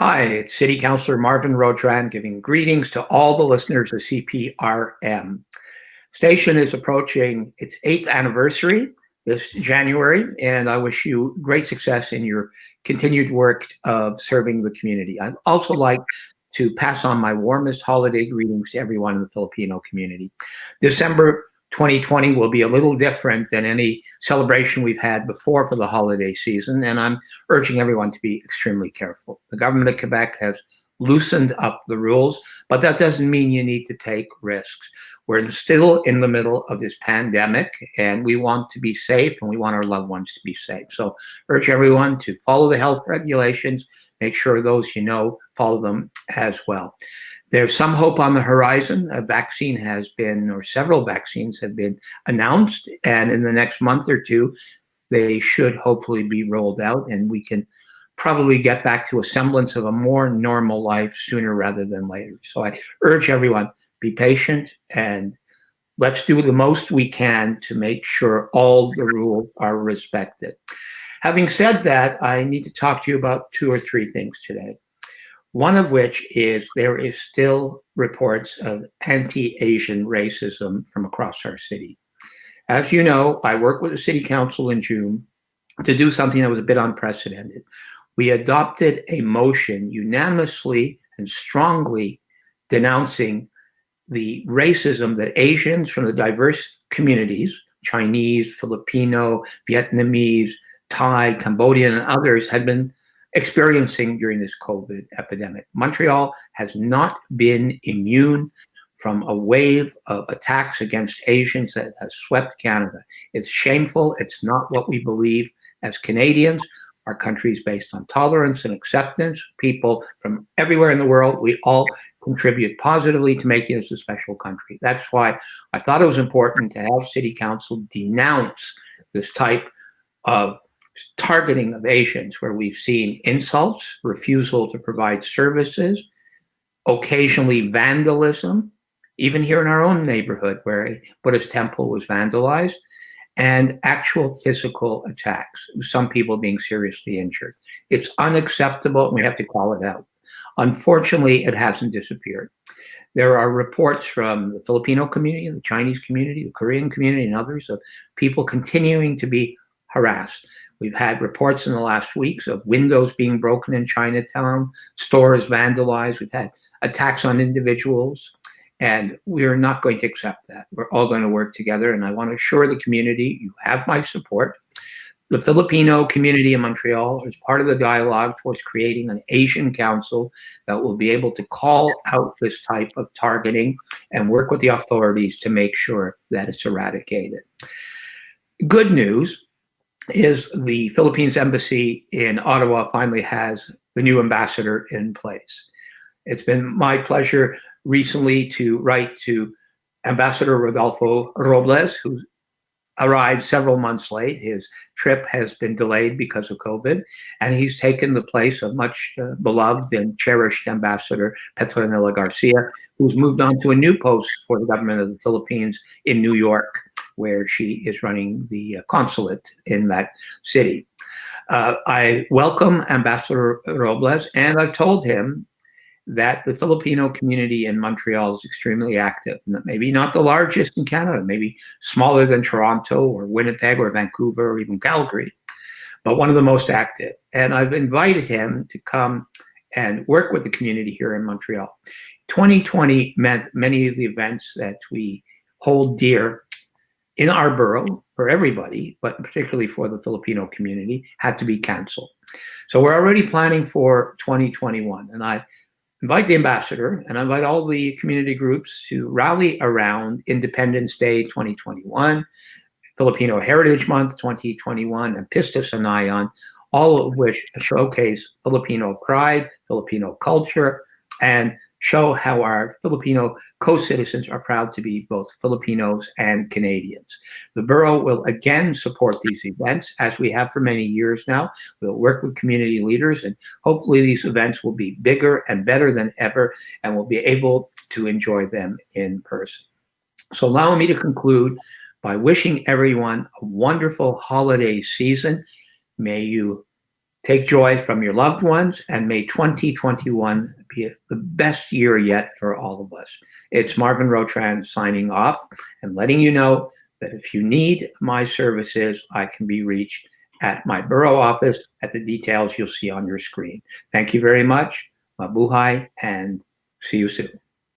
Hi, it's City Councilor Marvin Rotrand giving greetings to all the listeners of CPRM. Station is approaching its 8th anniversary this January, and I wish you great success in your continued work of serving the community. I'd also like to pass on my warmest holiday greetings to everyone in the Filipino community. December 2020 will be a little different than any celebration we've had before for the holiday season, and I'm urging everyone to be extremely careful. The government of Quebec has loosened up the rules, but that doesn't mean you need to take risks. We're still in the middle of this pandemic, and we want to be safe, and we want our loved ones to be safe. So urge everyone to follow the health regulations, make sure those you know follow them as well. There's some hope on the horizon. A vaccine has been, or several vaccines have been announced, and in the next month or two, they should hopefully be rolled out, and we can probably get back to a semblance of a more normal life sooner rather than later. So I urge everyone, be patient, and let's do the most we can to make sure all the rules are respected. Having said that, I need to talk to you about 2 or 3 things today. One of which is there is still reports of anti-Asian racism from across our city. As you know, I worked with the city council in June to do something that was a bit unprecedented. We adopted a motion unanimously and strongly denouncing the racism that Asians from the diverse communities, Chinese, Filipino, Vietnamese, Thai, Cambodian, and others had been experiencing during this COVID epidemic. Montreal has not been immune from a wave of attacks against Asians that has swept Canada. It's shameful. It's not what we believe as Canadians. Our country is based on tolerance and acceptance. People from everywhere in the world, we all contribute positively to making us a special country. That's why I thought it was important to have City Council denounce this type of targeting of Asians, where we've seen insults, refusal to provide services, occasionally vandalism, even here in our own neighborhood where a Buddhist temple was vandalized, and actual physical attacks, some people being seriously injured. It's unacceptable, and we have to call it out. Unfortunately, it hasn't disappeared. There are reports from the Filipino community, the Chinese community, the Korean community, and others of people continuing to be harassed. We've had reports in the last weeks of windows being broken in Chinatown, stores vandalized. We've had attacks on individuals, and we're not going to accept that. We're all going to work together, and I want to assure the community you have my support. The Filipino community in Montreal is part of the dialogue towards creating an Asian council that will be able to call out this type of targeting and work with the authorities to make sure that it's eradicated. Good news is the Philippines embassy in Ottawa finally has the new ambassador in place. It's been my pleasure recently to write to Ambassador Rodolfo Robles, who arrived several months late. His trip has been delayed because of COVID, and he's taken the place of much beloved and cherished Ambassador Petronila Garcia, who's moved on to a new post for the government of the Philippines in New York, where she is running the consulate in that city. I welcome Ambassador Robles, and I've told him that the Filipino community in Montreal is extremely active. Maybe not the largest in Canada, maybe smaller than Toronto or Winnipeg or Vancouver or even Calgary, but one of the most active. And I've invited him to come and work with the community here in Montreal. 2020 meant many of the events that we hold dear in our borough for everybody, but particularly for the Filipino community, had to be canceled. So we're already planning for 2021. And I invite the ambassador and I invite all the community groups to rally around Independence Day 2021, Filipino Heritage Month 2021, and Pistis Anayan, all of which showcase Filipino pride, Filipino culture, and show how our Filipino co-citizens are proud to be both Filipinos and Canadians. The borough will again support these events, as we have for many years now. We'll work with community leaders, and hopefully these events will be bigger and better than ever, and we'll be able to enjoy them in person. So allow me to conclude by wishing everyone a wonderful holiday season. May you Take joy from your loved ones, and may 2021 be the best year yet for all of us. It's Marvin Rotrand signing off and letting you know that if you need my services, I can be reached at my borough office at the details you'll see on your screen. Thank you very much. Mabuhay, and see you soon.